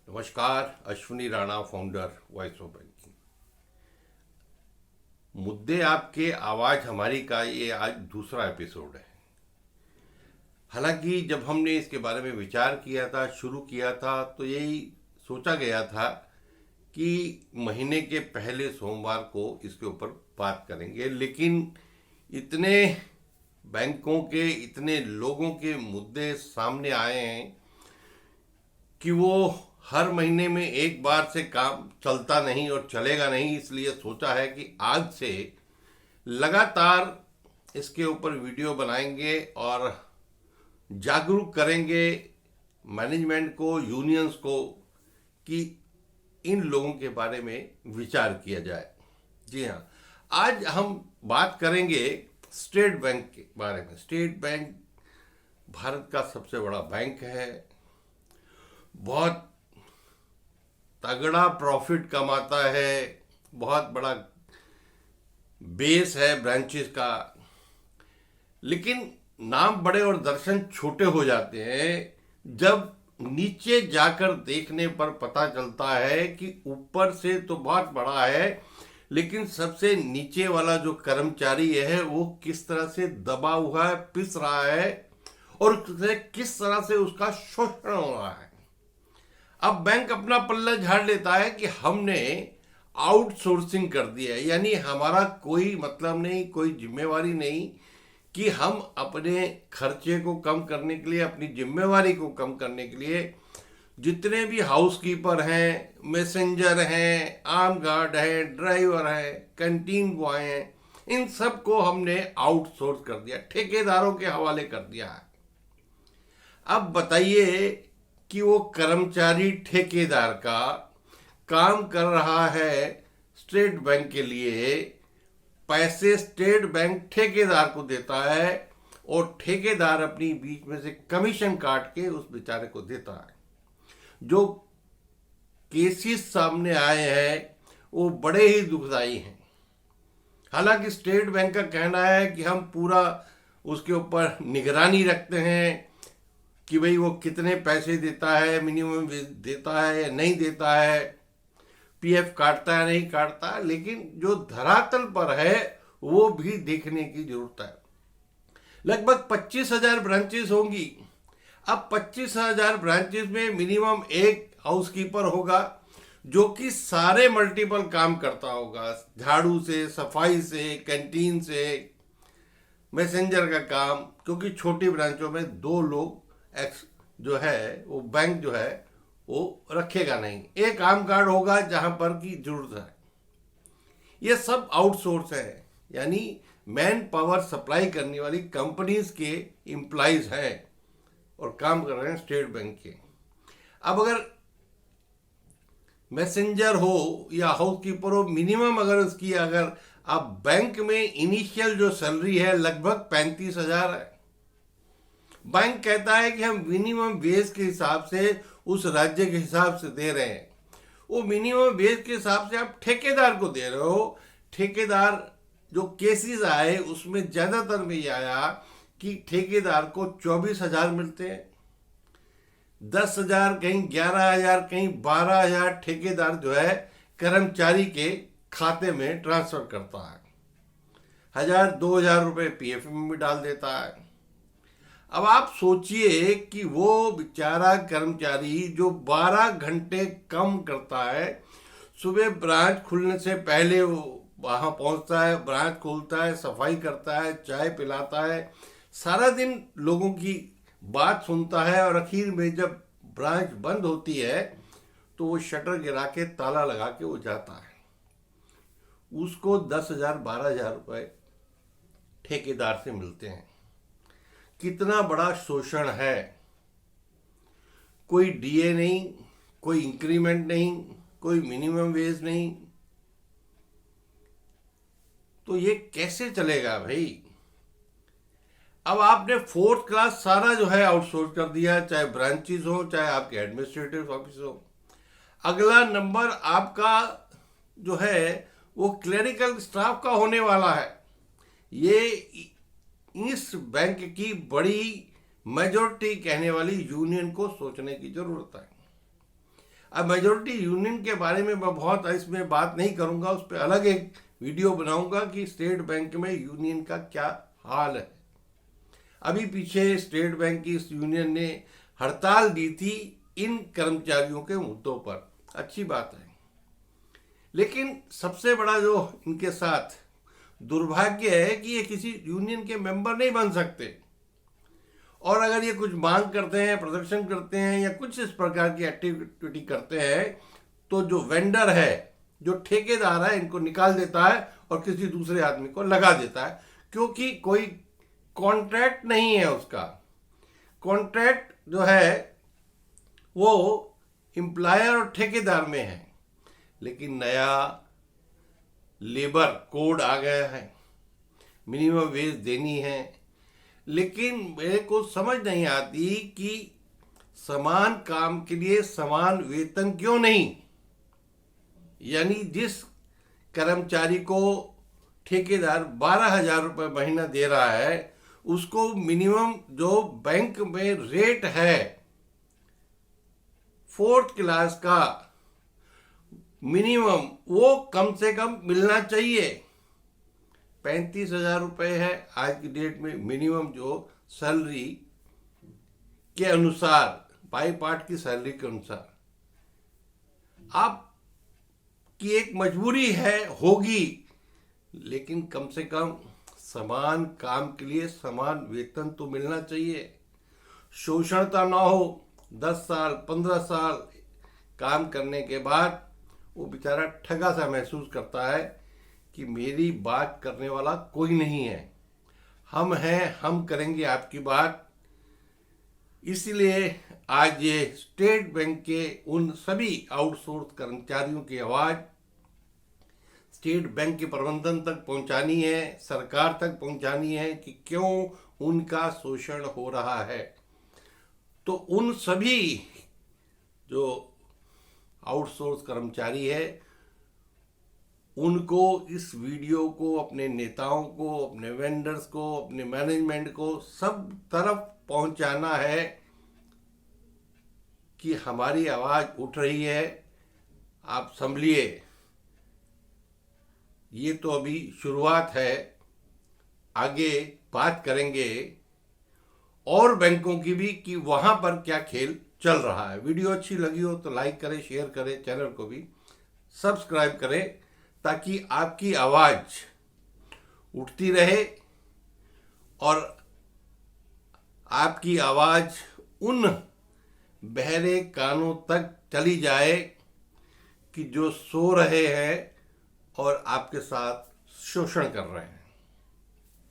नमस्कार। Ashwini Rana, founder voice of banking. मुद्दे आपके, आवाज हमारी का ये आज दूसरा एपिसोड है। हालांकि जब हमने इसके बारे में विचार किया था, शुरू किया था, तो यही सोचा गया था कि महीने के पहले सोमवार को इसके ऊपर बात करेंगे। लेकिन इतने बैंकों के, इतने लोगों के मुद्दे सामने आए हैं कि वो हर महीने में एक बार से काम चलता नहीं और चलेगा नहीं। इसलिए सोचा है कि आज से लगातार इसके ऊपर वीडियो बनाएंगे और जागरूक करेंगे मैनेजमेंट को, यूनियंस को, कि इन लोगों के बारे में विचार किया जाए। जी हाँ, आज हम बात करेंगे स्टेट बैंक के बारे में। स्टेट बैंक भारत का सबसे बड़ा बैंक है, बहुत तगड़ा प्रॉफिट कमाता है, बहुत बड़ा बेस है ब्रांचेस का। लेकिन नाम बड़े और दर्शन छोटे हो जाते हैं जब नीचे जाकर देखने पर पता चलता है कि ऊपर से तो बहुत बड़ा है, लेकिन सबसे नीचे वाला जो कर्मचारी है वो किस तरह से दबा हुआ है, पिस रहा है और किस तरह से उसका शोषण हो रहा है। अब बैंक अपना पल्ला झाड़ लेता है कि हमने आउटसोर्सिंग कर दिया है, यानी हमारा कोई मतलब नहीं, कोई जिम्मेवारी नहीं कि हम अपने खर्चे को कम करने के लिए, अपनी जिम्मेवारी को कम करने के लिए जितने भी हाउसकीपर हैं, मैसेंजर हैं, आर्म गार्ड हैं, ड्राइवर हैं, कैंटीन बॉय हैं, इन सब को हमने आउटसोर्स कर दिया, ठेकेदारों के हवाले कर दिया है। अब बताइए कि वो कर्मचारी ठेकेदार का काम कर रहा है स्टेट बैंक के लिए, पैसे स्टेट बैंक ठेकेदार को देता है और ठेकेदार अपनी बीच में से कमीशन काट के उस बेचारे को देता है। जो केसेस सामने आए हैं वो बड़े ही दुखदाई हैं। हालांकि स्टेट बैंक का कहना है कि हम पूरा उसके ऊपर निगरानी रखते हैं कि भाई वो कितने पैसे देता है, मिनिमम देता है या नहीं देता है, पीएफ काटता है नहीं काटता, लेकिन जो धरातल पर है वो भी देखने की जरूरत है। लगभग 25,000 ब्रांचेस होंगी। अब 25,000 ब्रांचेस में मिनिमम एक हाउसकीपर होगा जो कि सारे मल्टीपल काम करता होगा, झाड़ू से, सफाई से, कैंटीन से, मैसेंजर का काम, क्योंकि छोटी ब्रांचों में 2 लोग जो है वो बैंक जो है वो रखेगा नहीं। एक आर्म गार्ड होगा जहां पर की जरूरत है। ये सब आउटसोर्स है, यानी मैन पावर सप्लाई करने वाली कंपनीज के एम्प्लॉइज हैं और काम कर रहे हैं स्टेट बैंक के। अब अगर मैसेंजर हो या हाउसकीपर हो, मिनिमम अगर उसकी, अगर आप बैंक में इनिशियल जो सैलरी है लगभग 35,000 है। बैंक कहता है कि हम मिनिमम वेज के हिसाब से, उस राज्य के हिसाब से दे रहे हैं। वो मिनिमम वेज के हिसाब से आप ठेकेदार को दे रहे हो। ठेकेदार जो केसेस आए उसमें ज्यादातर में ये आया कि ठेकेदार को 24,000 मिलते हैं, 10,000, कहीं 11,000, कहीं 12,000 ठेकेदार जो है कर्मचारी के खाते में ट्रांसफर करता है। 1,000-2,000 रुपए पीएफ में भी डाल देता है। अब आप सोचिए कि वो बेचारा कर्मचारी जो 12 घंटे कम करता है, सुबह ब्रांच खुलने से पहले वो वहाँ पहुँचता है, ब्रांच खोलता है, सफाई करता है, चाय पिलाता है, सारा दिन लोगों की बात सुनता है और आखिर में जब ब्रांच बंद होती है तो वो शटर गिरा के ताला लगा के वो जाता है। उसको 10,000 12,000 रुपए ठेकेदार से मिलते हैं। कितना बड़ा शोषण है। कोई डीए नहीं, कोई इंक्रीमेंट नहीं, कोई मिनिमम वेज नहीं, तो ये कैसे चलेगा भाई। अब आपने 4th क्लास सारा जो है आउटसोर्स कर दिया, चाहे ब्रांचेस हो, चाहे आपके एडमिनिस्ट्रेटिव ऑफिस हो। अगला नंबर आपका जो है वो क्लरिकल स्टाफ का होने वाला है। ये इस बैंक की बड़ी मेजॉरिटी कहने वाली यूनियन को सोचने की जरूरत है। अब मेजोरिटी यूनियन के बारे में मैं बहुत इसमें बात नहीं करूंगा, उस पर अलग एक वीडियो बनाऊंगा कि स्टेट बैंक में यूनियन का क्या हाल है। अभी पीछे स्टेट बैंक की इस यूनियन ने हड़ताल दी थी इन कर्मचारियों के मुद्दों पर, अच्छी बात है, लेकिन सबसे बड़ा जो इनके साथ दुर्भाग्य है कि ये किसी यूनियन के मेंबर नहीं बन सकते, और अगर ये कुछ मांग करते हैं, प्रदर्शन करते हैं या कुछ इस प्रकार की एक्टिविटी करते हैं तो जो वेंडर है, जो ठेकेदार है, इनको निकाल देता है और किसी दूसरे आदमी को लगा देता है, क्योंकि कोई कॉन्ट्रैक्ट नहीं है उसका। कॉन्ट्रैक्ट जो है वो एम्प्लॉयर और ठेकेदार में है, लेकिन नया लेबर कोड आ गया है, मिनिमम वेज देनी है, लेकिन मेरे को समझ नहीं आती कि समान काम के लिए समान वेतन क्यों नहीं। यानी जिस कर्मचारी को ठेकेदार 12,000 रुपये महीना दे रहा है, उसको मिनिमम जो बैंक में रेट है 4th क्लास का मिनिमम, वो कम से कम मिलना चाहिए। 35,000 रुपये है आज की डेट में मिनिमम जो सैलरी के अनुसार, बाई पार्ट की सैलरी के अनुसार। आपकी एक मजबूरी है, होगी, लेकिन कम से कम समान काम के लिए समान वेतन तो मिलना चाहिए। शोषणता ना हो। 10 साल 15 साल काम करने के बाद वो बेचारा ठगा सा महसूस करता है कि मेरी बात करने वाला कोई नहीं है, हम हैं, हम करेंगे आपकी बात। इसलिए आज ये स्टेट बैंक के उन सभी आउटसोर्स कर्मचारियों की आवाज स्टेट बैंक के प्रबंधन तक पहुंचानी है, सरकार तक पहुंचानी है कि क्यों उनका शोषण हो रहा है। तो उन सभी जो आउटसोर्स कर्मचारी है, उनको इस वीडियो को, अपने नेताओं को, अपने वेंडर्स को, अपने मैनेजमेंट को सब तरफ पहुंचाना है कि हमारी आवाज उठ रही है, आप संभलिए। ये तो अभी शुरुआत है, आगे बात करेंगे और बैंकों की भी कि वहां पर क्या खेल चल रहा है। वीडियो अच्छी लगी हो तो लाइक करें, शेयर करें, चैनल को भी सब्सक्राइब करें, ताकि आपकी आवाज उठती रहे और आपकी आवाज उन बहरे कानों तक चली जाए कि जो सो रहे हैं और आपके साथ शोषण कर रहे हैं।